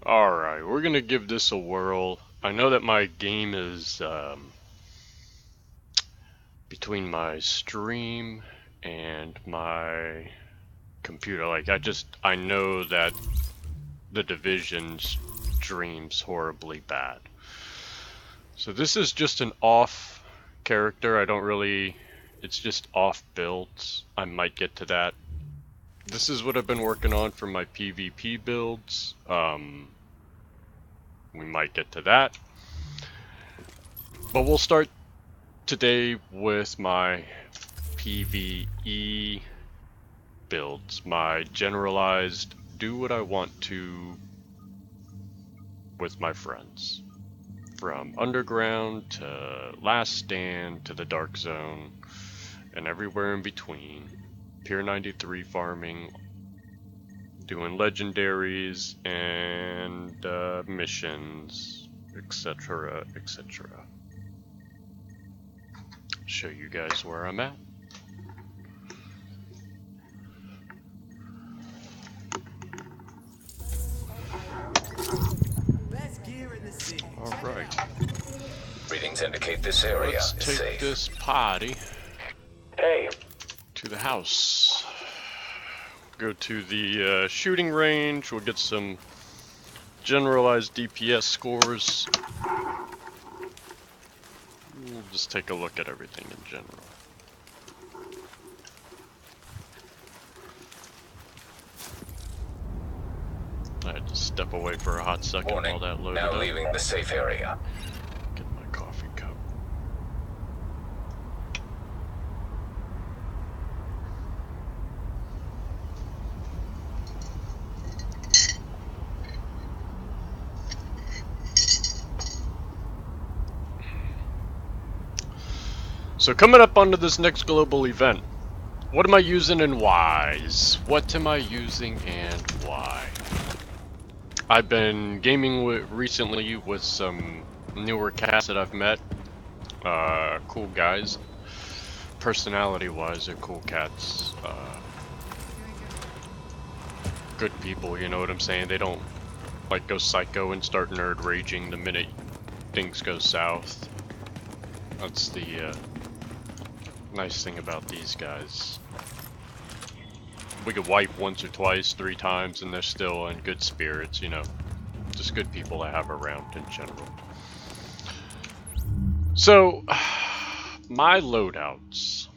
Alright, we're gonna give this a whirl. I know that my game is between my stream and my computer. Like, I know that the Division streams horribly bad. So this is just an off character. It's just off builds. I might get to that. This is what I've been working on for my PvP builds. We might get to that. But we'll start today with my PvE builds. My generalized do what I want to with my friends. From Underground to Last Stand to the Dark Zone and everywhere in between. Pier 93 farming, doing legendaries and missions, etc, etc. Show you guys where I'm at. Alright. Readings indicate this area Let's is take safe. this party to the house. Go to the shooting range. We'll get some generalized DPS scores. We'll just take a look at everything in general. I had to step away for a hot second Warning, while that loaded now up. leaving the safe area. Get my coffee cup. So coming up onto this next global event, what am I using and why? What am I using and why? I've been gaming recently with some newer cats that I've met. Cool guys. Personality-wise, they're cool cats. Good people, you know what I'm saying? They don't like go psycho and start nerd raging the minute things go south. That's the nice thing about these guys. We could wipe once or twice, 3 times, and they're still in good spirits, you know. Just good people to have around in general. So, my loadouts.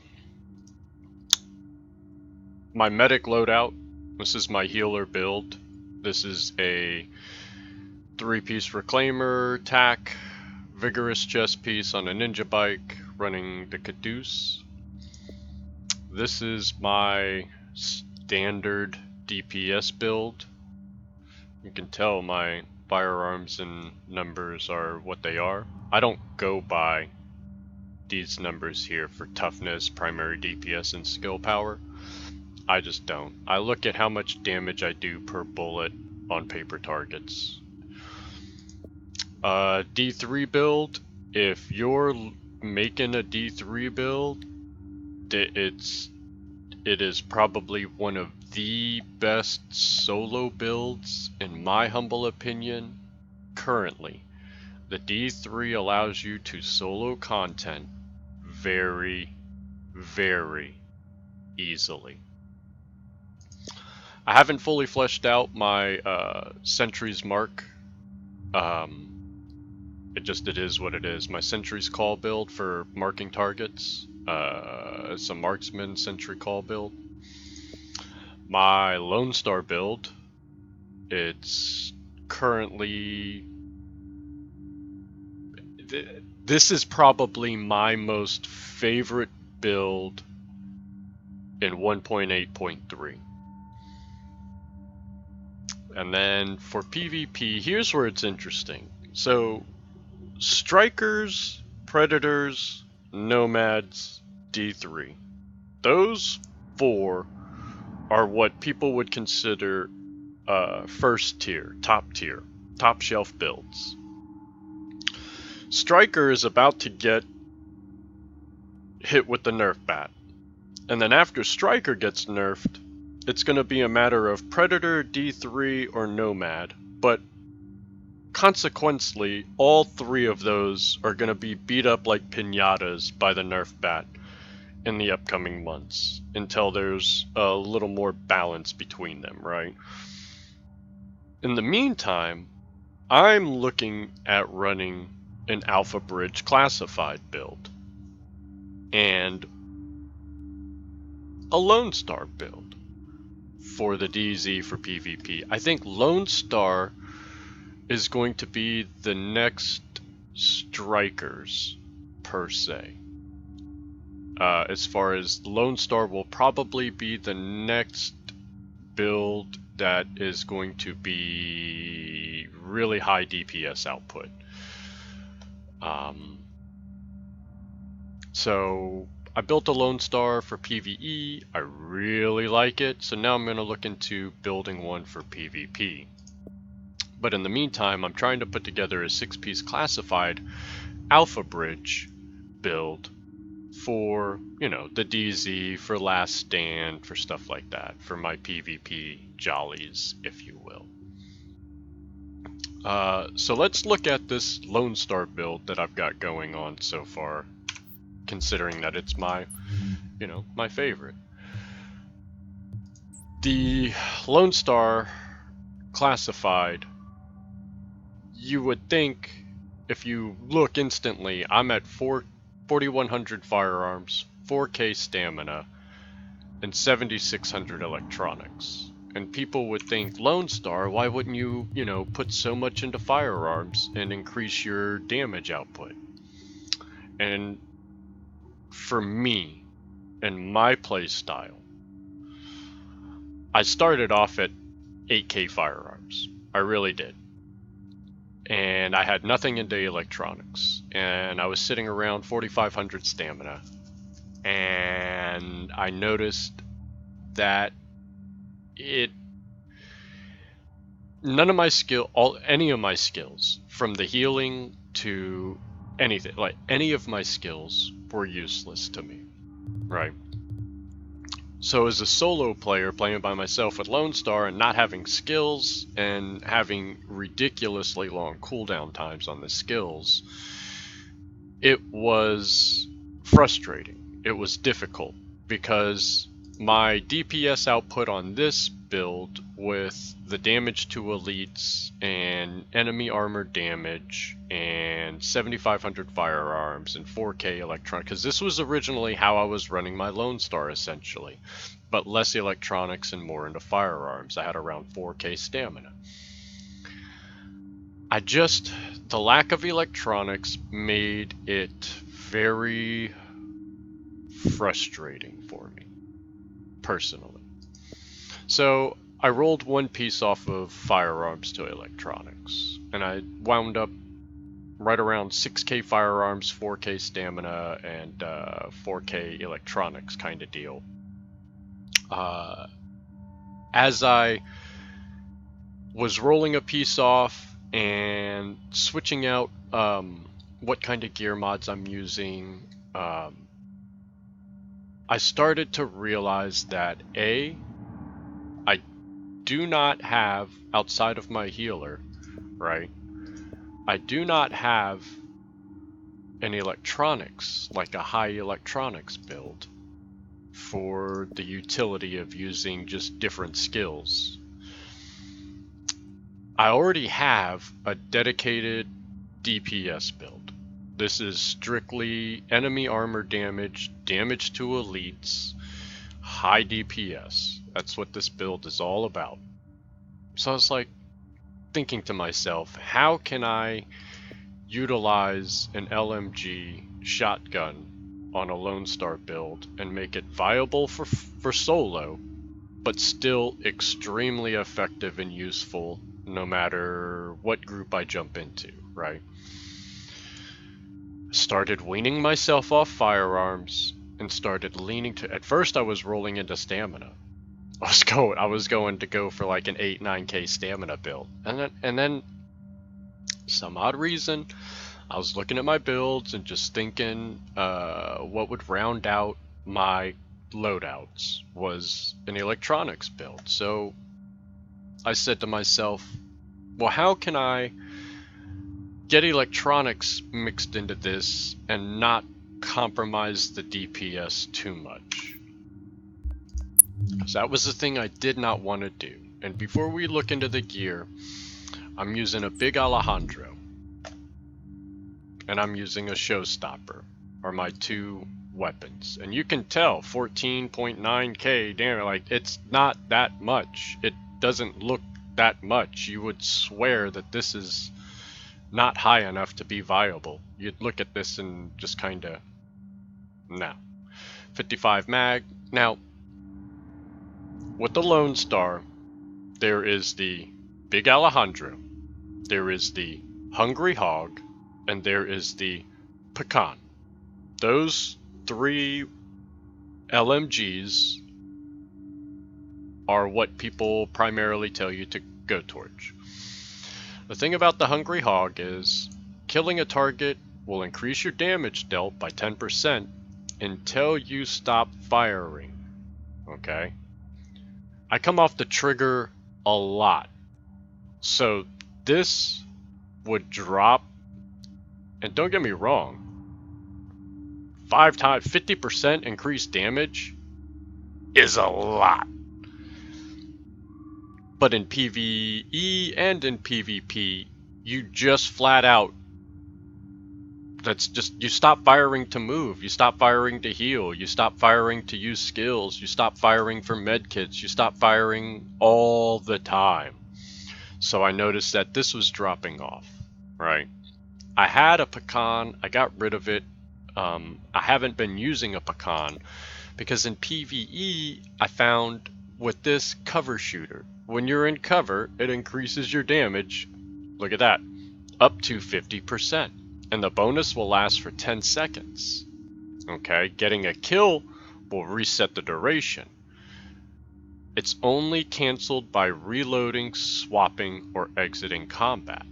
My medic loadout. This is my healer build. This is a 3-piece reclaimer, tack, vigorous chest piece on a ninja bike, running the Caduce. This is my standard DPS build. You can tell my firearms and numbers are what they are. I don't go by these numbers here for toughness, primary DPS, and skill power. I just don't. I look at how much damage I do per bullet on paper targets. D3 build, if you're making a D3 build, it is probably one of the best solo builds, in my humble opinion, currently. The D3 allows you to solo content very, very easily. I haven't fully fleshed out my Sentry's Mark. It is what it is. My Sentry's Call build for marking targets. It's a marksman sentry call build. My Lone Star build, it's currently... This is probably my most favorite build in 1.8.3. And then for PvP, here's where it's interesting. So, Strikers, Predators, Nomads, D3. Those 4 are what people would consider first tier, top shelf builds. Striker is about to get hit with the nerf bat. And then after Striker gets nerfed, it's going to be a matter of Predator, D3, or Nomad. But consequently, all three of those are going to be beat up like piñatas by the Nerf bat in the upcoming months until there's a little more balance between them, right? In the meantime, I'm looking at running an Alpha Bridge classified build and a Lone Star build for the DZ for PvP. I think Lone Star is going to be the next Strikers, per se. As far as Lone Star will probably be the next build that is going to be really high DPS output. So I built a Lone Star for PvE. I really like it, so now I'm going to look into building one for PvP. But in the meantime, I'm trying to put together a 6-piece classified Alpha Bridge build for, you know, the DZ, for Last Stand, for stuff like that, for my PvP jollies, if you will. So let's look at this Lone Star build that I've got going on so far, considering that it's my, you know, my favorite. The Lone Star classified, you would think, if you look instantly, I'm at 4,100 firearms, 4K stamina, and 7,600 electronics. And people would think, Lone Star, why wouldn't you, you know, put so much into firearms and increase your damage output? And for me, and my playstyle, I started off at 8K firearms. I really did. And I had nothing into electronics. And I was sitting around 4,500 stamina. And I noticed that any of my skills, from the healing to anything, like any of my skills were useless to me, right? So as a solo player playing by myself with Lone Star and not having skills and having ridiculously long cooldown times on the skills, it was frustrating. It was difficult because my DPS output on this build, with the damage to elites and enemy armor damage and 7,500 firearms and 4K electronics, because this was originally how I was running my Lone Star essentially, but less electronics and more into firearms. I had around 4K stamina. The lack of electronics made it very frustrating for me, personally. So I rolled one piece off of firearms to electronics, and I wound up right around 6K firearms, 4K stamina, and 4K electronics kind of deal. As I was rolling a piece off and switching out what kind of gear mods I'm using, I started to realize that I do not have, outside of my healer, right? I do not have an electronics, like a high electronics build, for the utility of using just different skills. I already have a dedicated DPS build. This is strictly enemy armor damage, damage to elites, high DPS. That's what this build is all about. So I was like thinking to myself, how can I utilize an LMG shotgun on a Lone Star build and make it viable for solo, but still extremely effective and useful no matter what group I jump into, right? Started weaning myself off firearms and started leaning to, at first I was rolling into stamina. I was going to go for like an 8-9K stamina build. And then some odd reason, I was looking at my builds and just thinking what would round out my loadouts was an electronics build. So I said to myself, well, how can I get electronics mixed into this and not compromise the DPS too much. So that was the thing I did not want to do. And before we look into the gear, I'm using a big Alejandro. And I'm using a Showstopper, are my two weapons. And you can tell 14.9k damage, like it's not that much. It doesn't look that much. You would swear that this is not high enough to be viable. You'd look at this and just kinda, no. 55 mag. Now, with the Lone Star, there is the Big Alejandro, there is the Hungry Hog, and there is the Pecan. Those three LMGs are what people primarily tell you to go towards. The thing about the Hungry Hog is killing a target will increase your damage dealt by 10% until you stop firing. Okay? I come off the trigger a lot. So this would drop, and don't get me wrong, 50% increased damage is a lot. But in PvE and in PvP, you just flat out, you stop firing to move, you stop firing to heal, you stop firing to use skills, you stop firing for medkits, you stop firing all the time. So I noticed that this was dropping off, right? I had a Pecan, I got rid of it. I haven't been using a Pecan because in PvE, I found with this cover shooter, when you're in cover, it increases your damage, look at that, up to 50%. And the bonus will last for 10 seconds. Okay, getting a kill will reset the duration. It's only canceled by reloading, swapping, or exiting combat.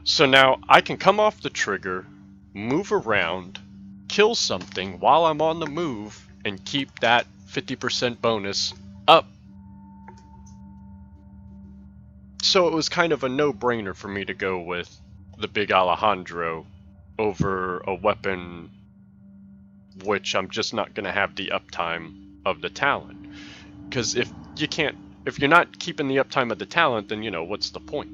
So now I can come off the trigger, move around, kill something while I'm on the move, and keep that 50% bonus up. So it was kind of a no-brainer for me to go with the Big Alejandro over a weapon which I'm just not going to have the uptime of the Talon. Because if you're not keeping the uptime of the Talon, then what's the point?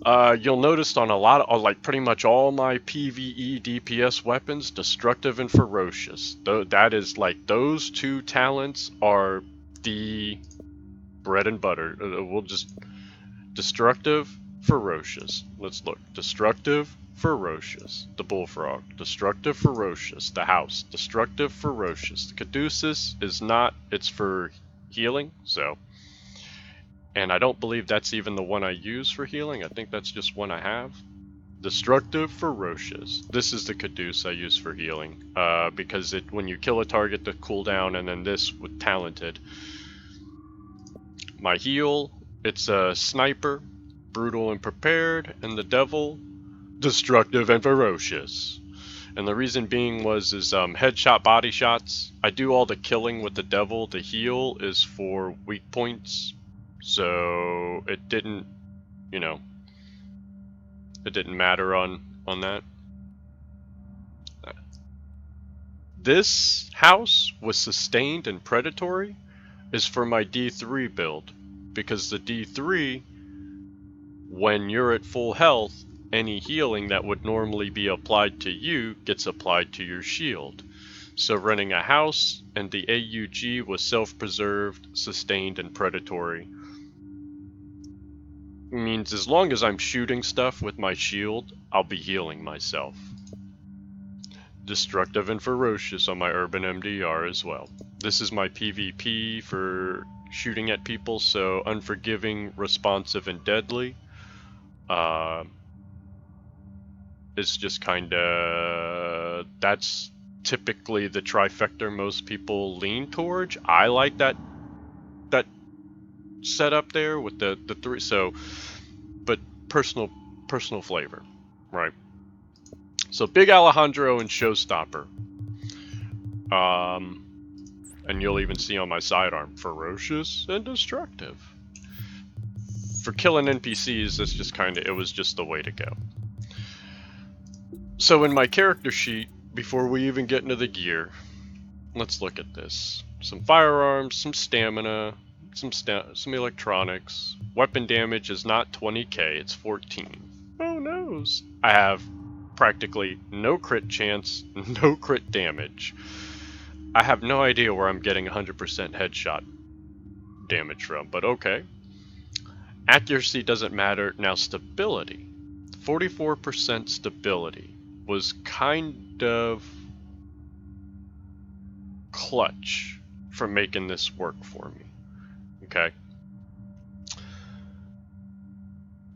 You'll notice on like pretty much all my PvE DPS weapons, Destructive and Ferocious. That is like, those two talents are the bread and butter. We'll just Destructive, Ferocious. Let's look. Destructive, Ferocious. The Bullfrog. Destructive, Ferocious. The House. Destructive, Ferocious. The Caduceus is not, it's for healing, so. And I don't believe that's even the one I use for healing. I think that's just one I have. Destructive, Ferocious. This is the Caduceus I use for healing. Because when you kill a target, the cooldown, and then this with Talented. My heal, it's a Sniper, Brutal and Prepared, and the Devil, Destructive and Ferocious. And the reason being is headshot body shots. I do all the killing with the Devil. The heal is for weak points. So it didn't, it didn't matter on that. This house with Sustained and Predatory is for my D3 build. Because the D3, when you're at full health, any healing that would normally be applied to you gets applied to your shield. So running a house and the AUG was self-preserved, Sustained, and Predatory means as long as I'm shooting stuff with my shield, I'll be healing myself. Destructive and Ferocious on my Urban MDR as well. This is my PvP for shooting at people, so Unforgiving, Responsive, and Deadly. It's just kinda, that's typically the trifecta most people lean towards. I like that setup there with the three, so, but personal flavor, right? So Big Alejandro and Showstopper. And you'll even see on my sidearm, Ferocious and Destructive. for killing NPCs, that's just it was just the way to go. So in my character sheet, before we even get into the gear, let's look at this. Some firearms, some stamina, some electronics. Weapon damage is not 20k, it's 14. Oh noes. I have practically no crit chance, no crit damage. I have no idea where I'm getting 100% headshot damage from, but okay. Accuracy doesn't matter. Now stability. 44% stability was kind of clutch for making this work for me. Okay.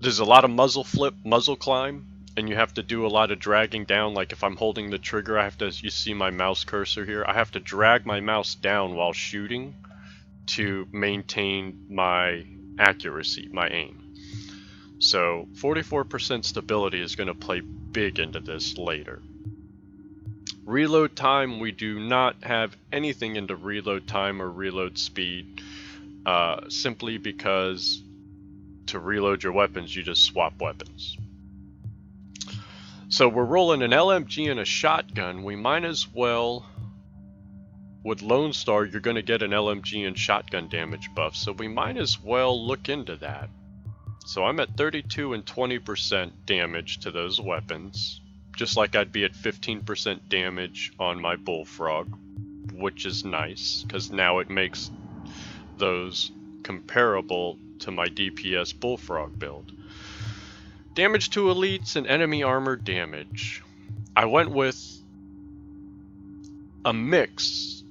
There's a lot of muzzle flip, muzzle climb, and you have to do a lot of dragging down. Like if I'm holding the trigger, I have to, you see my mouse cursor here, I have to drag my mouse down while shooting to maintain my accuracy, my aim. So 44% stability is going to play big into this later. Reload time, we do not have anything into reload time or reload speed, simply because to reload your weapons, you just swap weapons. So we're rolling an LMG and a shotgun. We might as well, with Lone Star, you're going to get an LMG and shotgun damage buff, so we might as well look into that. So I'm at 32 and 20% damage to those weapons, just like I'd be at 15% damage on my Bullfrog, which is nice, because now it makes those comparable to my DPS Bullfrog build. Damage to elites and enemy armor damage. I went with a mix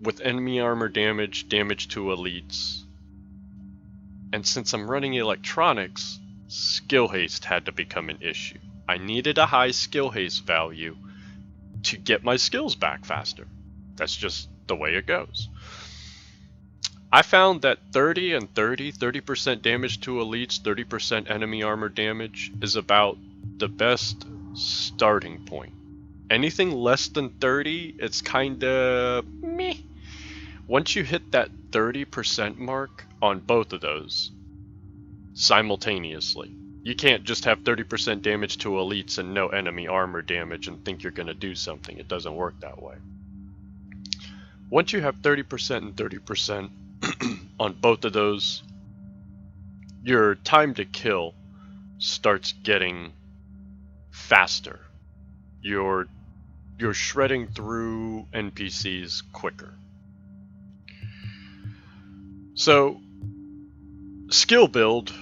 with enemy armor damage, damage to elites, and since I'm running electronics, skill haste had to become an issue. I needed a high skill haste value to get my skills back faster. That's just the way it goes. I found that 30 and 30% damage to elites, 30% enemy armor damage is about the best starting point. Anything less than 30, it's kinda meh. Once you hit that 30% mark on both of those simultaneously, you can't just have 30% damage to elites and no enemy armor damage and think you're gonna do something. It doesn't work that way. Once you have 30% and 30% on both of those, your time to kill starts getting faster. You're shredding through NPCs quicker. So, skill build,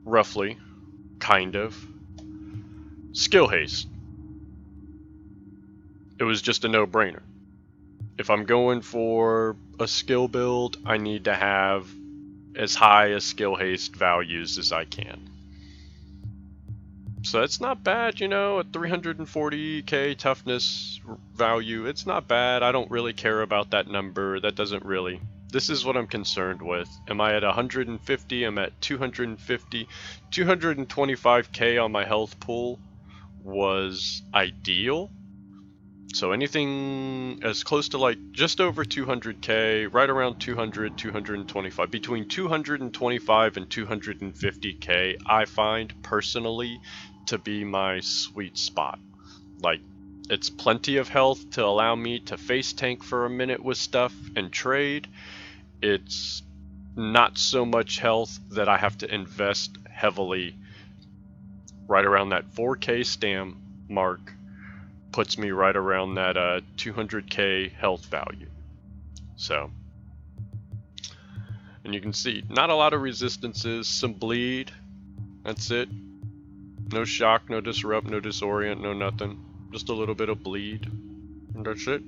roughly, kind of. Skill haste. It was just a no-brainer. If I'm going for a skill build, I need to have as high as skill haste values as I can. So it's not bad, you know, at 340k toughness value, it's not bad. I don't really care about that number. That doesn't really... This is what I'm concerned with. Am I at 150? I'm at 250. 225k on my health pool was ideal. So anything as close to like just over 200k, right around 200, 225, between 225 and 250k, I find personally to be my sweet spot. Like, it's plenty of health to allow me to face tank for a minute with stuff and trade. It's not so much health that I have to invest heavily. Right around that 4k stam mark puts me right around that 200k health value. So, and you can see not a lot of resistances, some bleed, that's it. No shock, no disrupt, no disorient, no nothing. Just a little bit of bleed, and that's it.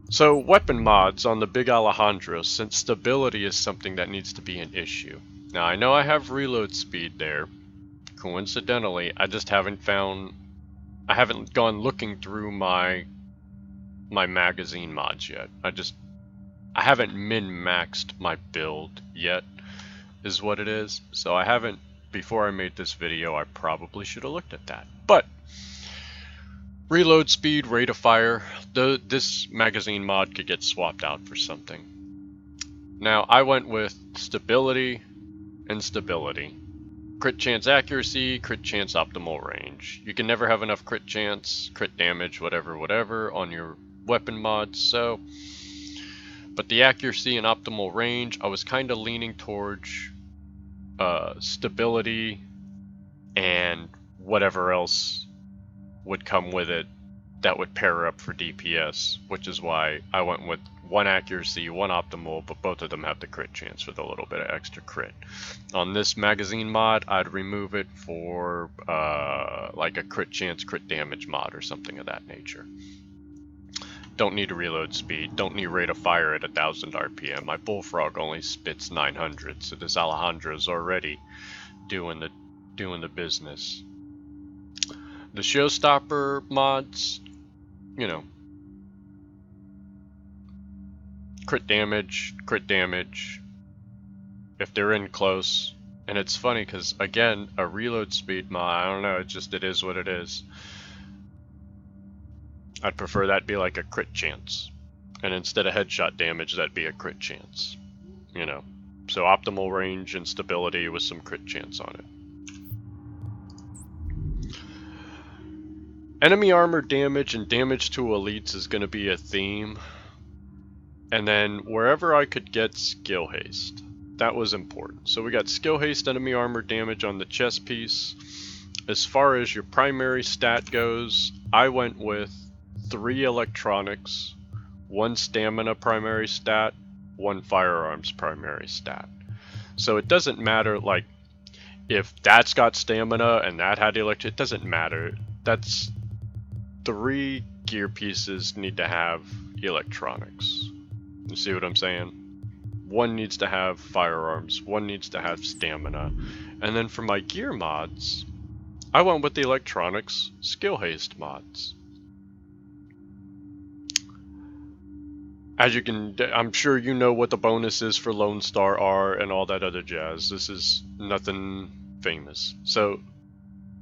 So weapon mods on the Big Alejandro, since stability is something that needs to be an issue. Now I know I have reload speed there. Coincidentally, I just haven't gone looking through my magazine mods yet. I haven't min-maxed my build yet, is what it is. So I haven't, before I made this video, I probably should have looked at that. But reload speed, rate of fire, this magazine mod could get swapped out for something. Now, I went with stability and stability. Crit chance accuracy, crit chance optimal range. You can never have enough crit chance, crit damage, whatever on your weapon mods, so... But the accuracy and optimal range, I was kind of leaning towards stability and whatever else would come with it that would pair up for DPS, which is why I went with one accuracy, one optimal, but both of them have the crit chance with a little bit of extra crit. On this magazine mod, I'd remove it for like a crit chance, crit damage mod or something of that nature. Don't need a reload speed, don't need rate of fire at 1000 RPM. My Bullfrog only spits 900, so this Alejandro's already doing the business. The Showstopper mods, you know, crit damage, if they're in close. And it's funny because, again, a reload speed mod, I don't know, it is what it is. I'd prefer that be like a crit chance. And instead of headshot damage, that'd be a crit chance. You know, so optimal range and stability with some crit chance on it. Enemy armor damage and damage to elites is going to be a theme. And then wherever I could get skill haste. That was important. So we got skill haste, enemy armor damage on the chest piece. As far as your primary stat goes, I went with 3 electronics, 1 stamina primary stat, 1 firearms primary stat. So it doesn't matter, like, if that's got stamina and that had it doesn't matter. That's 3 gear pieces need to have electronics. You see what I'm saying? 1 needs to have firearms, 1 needs to have stamina. And then for my gear mods, I went with the electronics skill haste mods. As you can, I'm sure you know what the bonuses for Lone Star are and all that other jazz. This is nothing famous. So,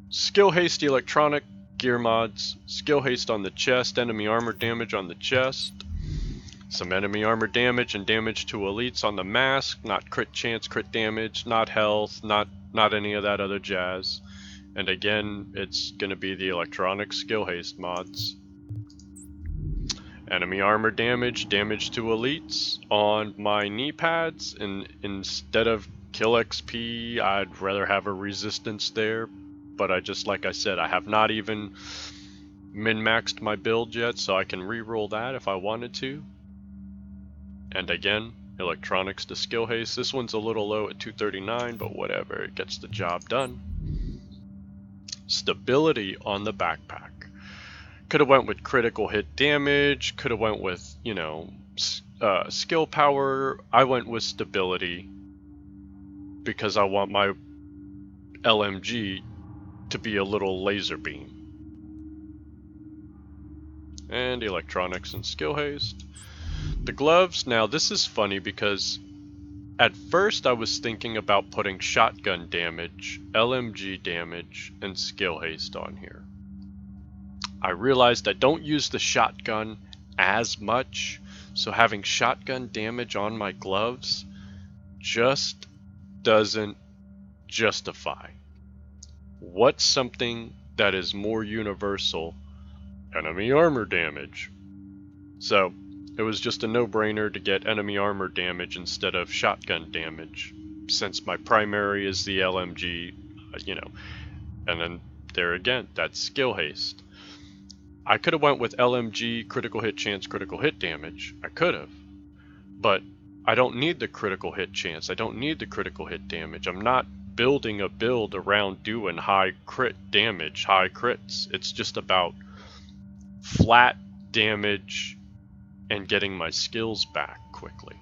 skill haste electronic gear mods, skill haste on the chest, enemy armor damage on the chest, some enemy armor damage and damage to elites on the mask, not crit chance, crit damage, not health, not any of that other jazz. And again, it's going to be the electronic skill haste mods. Enemy armor damage, damage to elites on my knee pads, and instead of kill XP, I'd rather have a resistance there. But like I said, I have not even min-maxed my build yet, so I can reroll that if I wanted to. And again, electronics to skill haste. This one's a little low at 239, but whatever, it gets the job done. Stability on the backpack. Could have went with critical hit damage, could have went with, you know, skill power. I went with stability because I want my LMG to be a little laser beam. And electronics and skill haste. The gloves, now this is funny because at first I was thinking about putting shotgun damage, LMG damage, and skill haste on here. I realized I don't use the shotgun as much, so having shotgun damage on my gloves just doesn't justify. What's something that is more universal? Enemy armor damage. So it was just a no-brainer to get enemy armor damage instead of shotgun damage, since my primary is the LMG, you know. And then there again, that's skill haste. I could have went with LMG, critical hit chance, critical hit damage. I could have. But I don't need the critical hit chance. I don't need the critical hit damage. I'm not building a build around doing high crit damage, high crits. It's just about flat damage and getting my skills back quickly.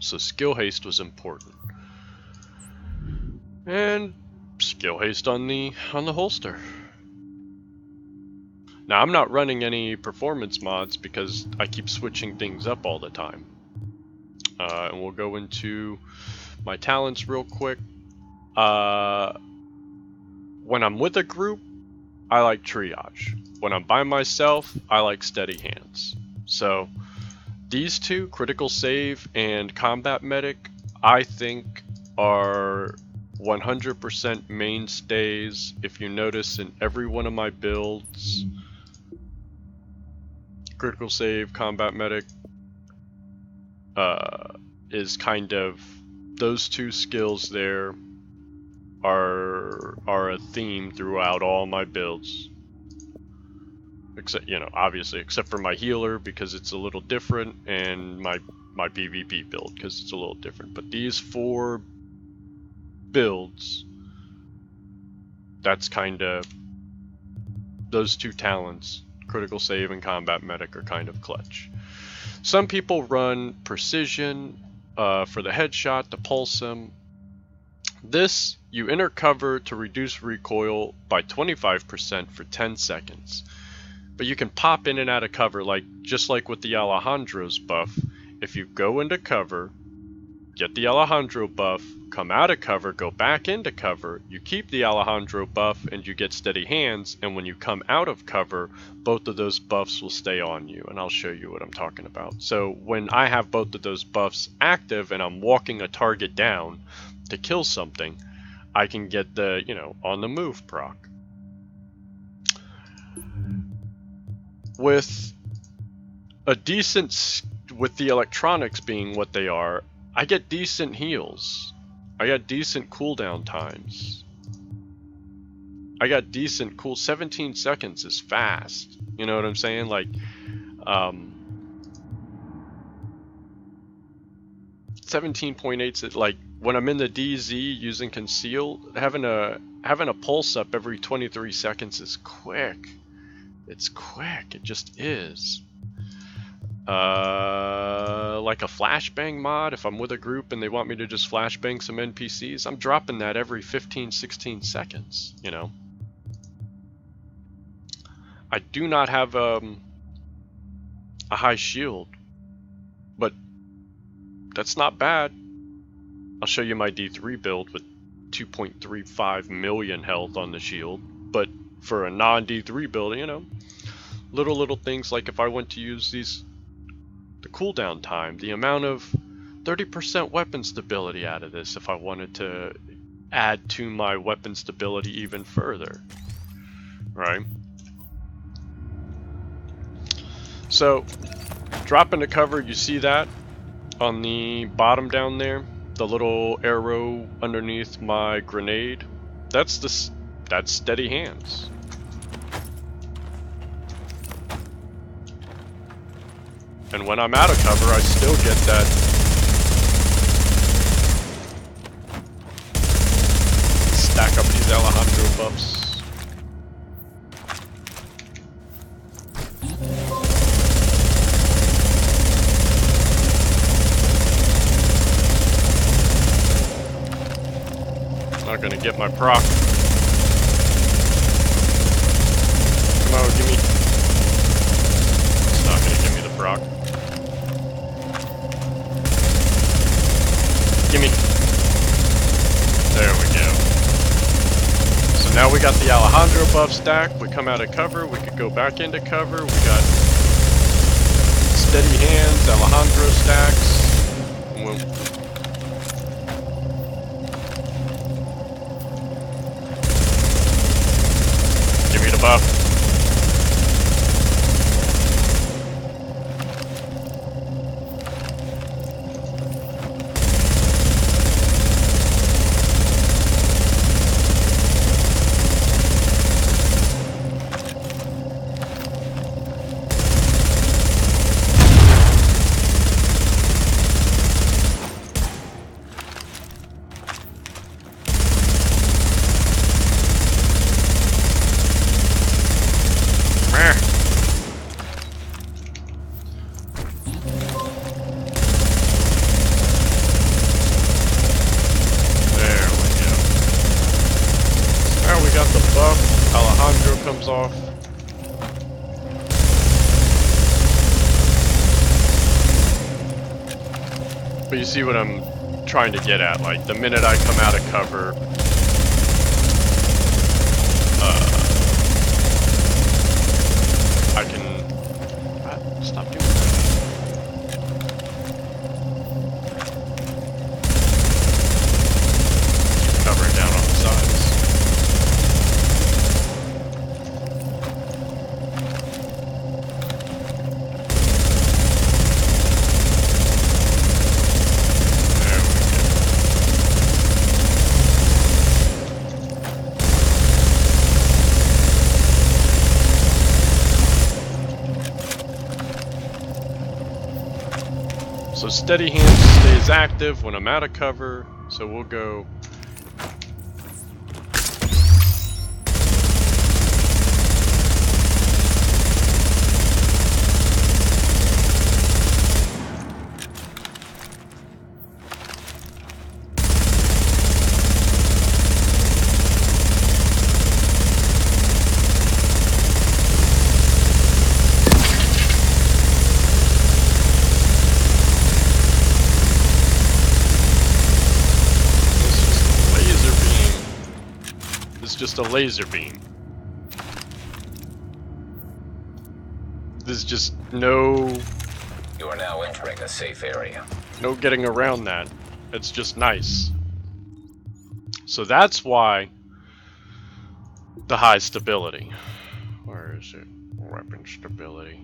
So skill haste was important. And skill haste on the holster. Now, I'm not running any performance mods because I keep switching things up all the time. And we'll go into my talents real quick. When I'm with a group, I like triage. When I'm by myself, I like steady hands. So these two, critical save and combat medic, I think are 100% mainstays. If you notice in every one of my builds, critical save, combat medic is kind of, those two skills there are a theme throughout all my builds. Except, you know, obviously, except for my healer because it's a little different, and my PvP build because it's a little different. But these 4 builds, that's kind of, those 2 talents, critical save and combat medic, are kind of clutch. Some people run precision for the headshot to pulse him. This, you enter cover to reduce recoil by 25% for 10 seconds. But you can pop in and out of cover, like just like with the Alejandro's buff. If you go into cover, get the Alejandro buff, come out of cover, go back into cover, you keep the Alejandro buff and you get steady hands, and when you come out of cover, both of those buffs will stay on you, and I'll show you what I'm talking about. So when I have both of those buffs active and I'm walking a target down to kill something, I can get the, you know, on the move proc. With a decent, with the electronics being what they are, I get decent heals. I got decent cooldown times. I got decent 17 seconds is fast. You know what I'm saying? Like, 17.8, like when I'm in the DZ using conceal, having a pulse up every 23 seconds is quick. It's quick, it just is. Like a flashbang mod, if I'm with a group and they want me to just flashbang some NPCs, I'm dropping that every 15-16 seconds, you know. I do not have a high shield, but that's not bad. I'll show you my D3 build with 2.35 million health on the shield, but for a non-D3 build, you know, little things like if I went to use these, the cooldown time, the amount of 30% weapon stability out of this if I wanted to add to my weapon stability even further, right? So, drop into cover, you see that on the bottom down there, the little arrow underneath my grenade, that's steady hands. And when I'm out of cover, I still get that stack up these Alejandro buffs. Not gonna get my proc. Come on, give me. It's not gonna give me the proc. Gimme. There we go. So now we got the Alejandro buff stack. We come out of cover. We could go back into cover. We got steady hands, Alejandro stacks. Give me the buff. Off. But you see what I'm trying to get at, like the minute I come out of cover, I can stop doing that. So steady hand stays active when I'm out of cover, so we'll go. Just a laser beam. There's just no... You are now entering a safe area. No getting around that. It's just nice. So that's why the high stability. Where is it? Weapon stability.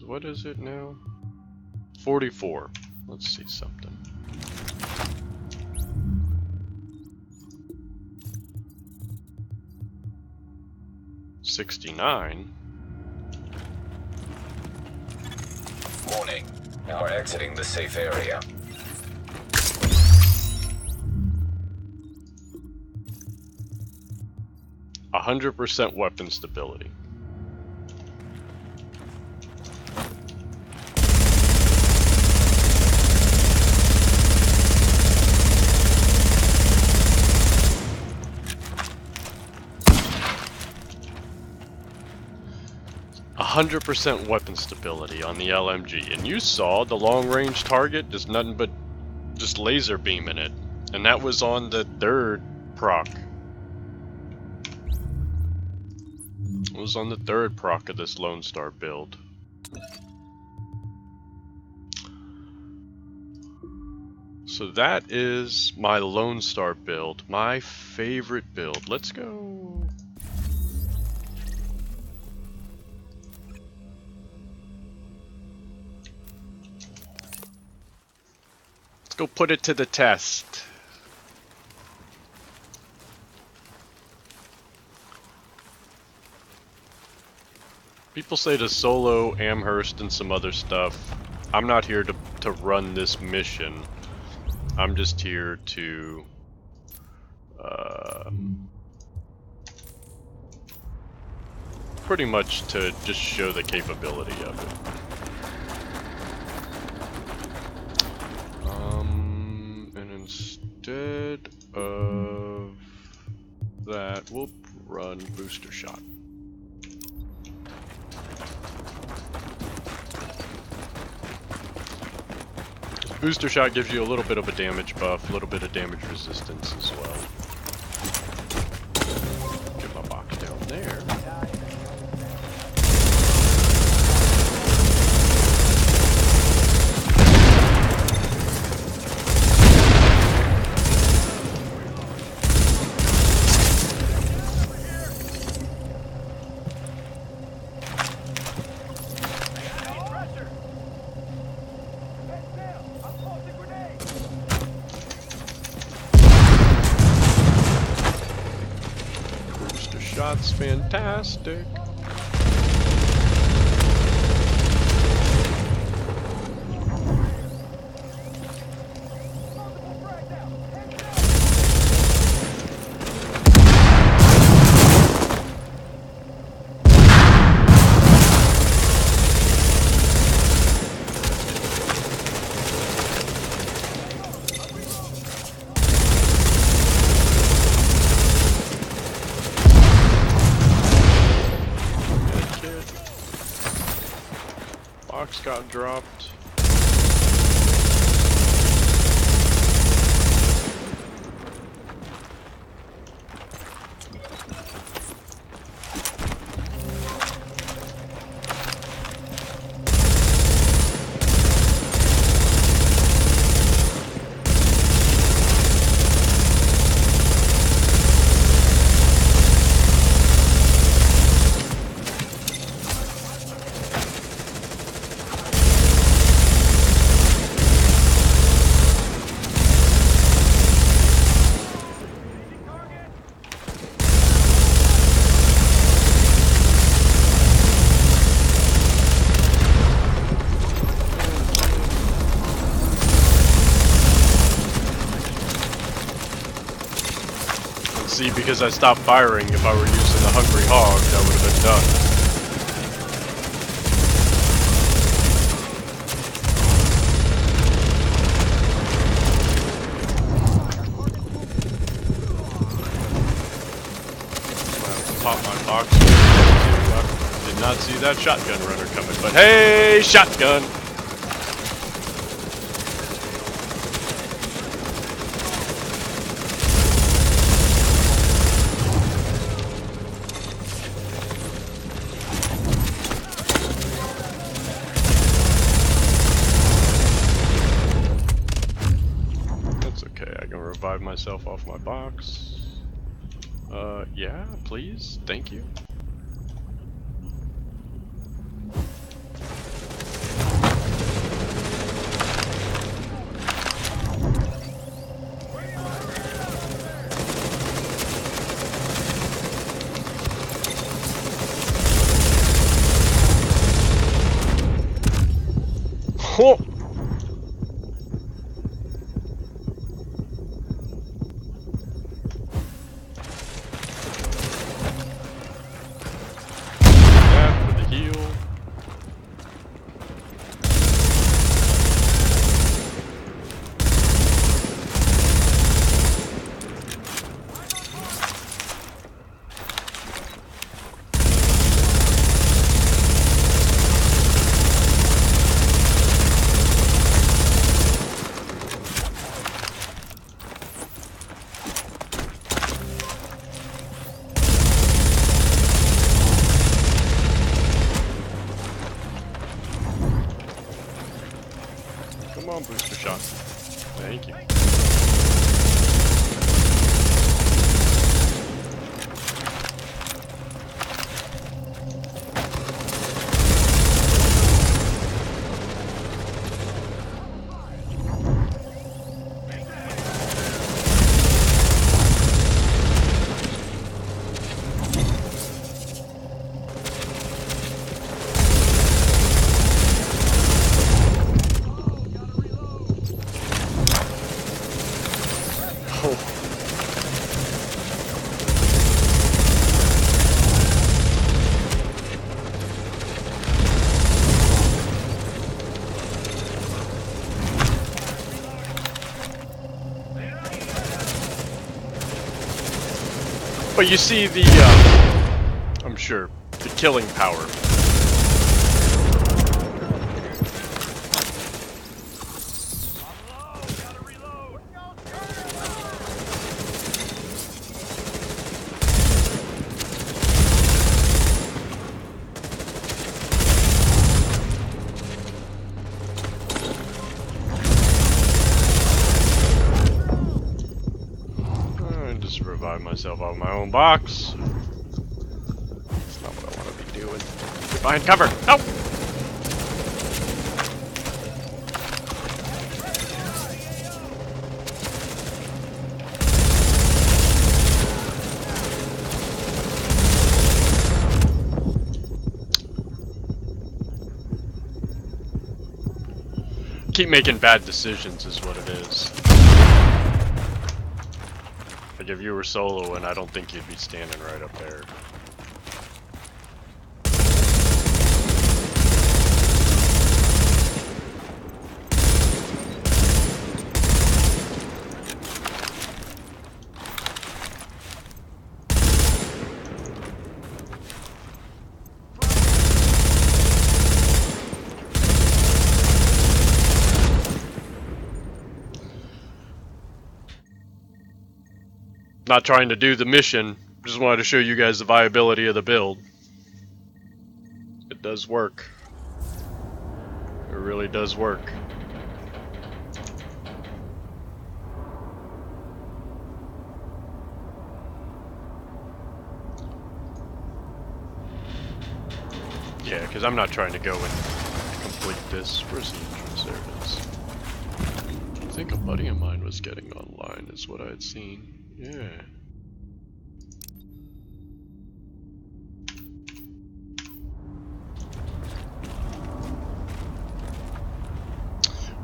What is it now? 44. Let's see something. $69. Warning. You are exiting the safe area. A 100% weapon stability. A 100% weapon stability on the LMG, and you saw the long-range target. There's nothing but just laser beam in it, and that was on the 3rd proc. It was on the 3rd proc of this Lone Star build. So that is my Lone Star build, my favorite build. Let's go. Let's go put it to the test. People say to solo Amherst and some other stuff. I'm not here to run this mission. I'm just here to pretty much to just show the capability of it. And instead of that, we'll run booster shot. Booster shot gives you a little bit of a damage buff, a little bit of damage resistance as well. Get my box down there. Shot's fantastic. Box got dropped. See, because I stopped firing, if I were using the Hungry Hog, that would have been done. Pop my box. I did not see that shotgun runner coming, but hey, shotgun! That's okay, I can revive myself off my box. Yeah, please, thank you. Oh! Yeah, for the heal. Come on, booster shot. Thank you. But you see the, I'm sure, the killing power. Just revive myself out of my own box. That's not what I want to be doing. Get behind cover! No! Keep making bad decisions is what it is. Like if you were solo, and I don't think you'd be standing right up there. Not trying to do the mission, just wanted to show you guys the viability of the build. It does work. It really does work. Yeah, because I'm not trying to go and complete this. Where's the entrance? There it is. I think a buddy of mine was getting online, is what I had seen. Yeah.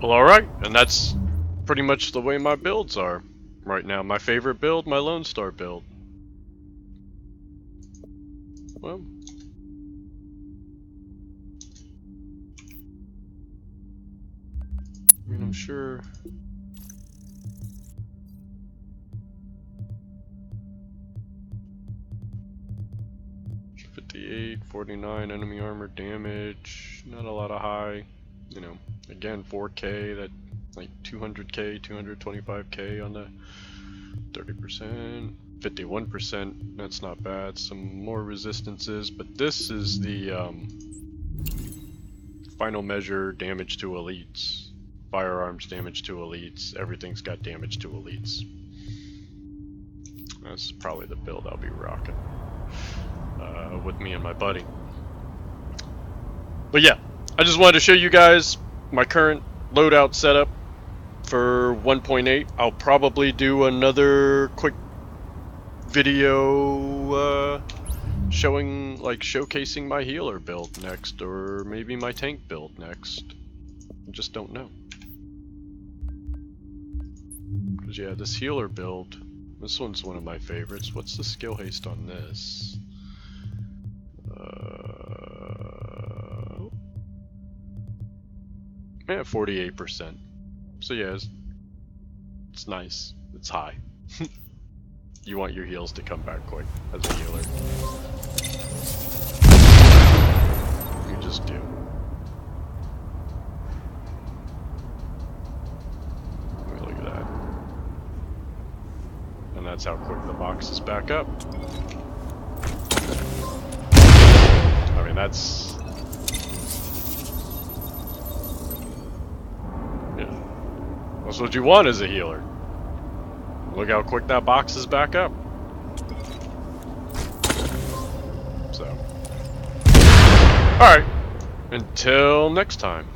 Well, alright, and that's pretty much the way my builds are right now. My favorite build, my Lone Star build. well. I mean, I'm sure. $58, 49 enemy armor damage. Not a lot of high. You know, again, 4K, that like 200K, 225K on the 30%. 51%, that's not bad. Some more resistances, but this is the final measure damage to elites. Firearms damage to elites. Everything's got damage to elites. That's probably the build I'll be rocking with me and my buddy. But yeah, I just wanted to show you guys my current loadout setup for 1.8. I'll probably do another quick video showcasing my healer build next, or maybe my tank build next. I just don't know. Because yeah, this healer build, this one's one of my favorites. What's the skill haste on this? 48%. So yeah, it's nice. It's high. You want your heals to come back quick as a healer. You just do. Look at that. And that's how quick the box is back up. I mean, that's... yeah. That's what you want as a healer. Look how quick that box is back up. So. Alright. Until next time.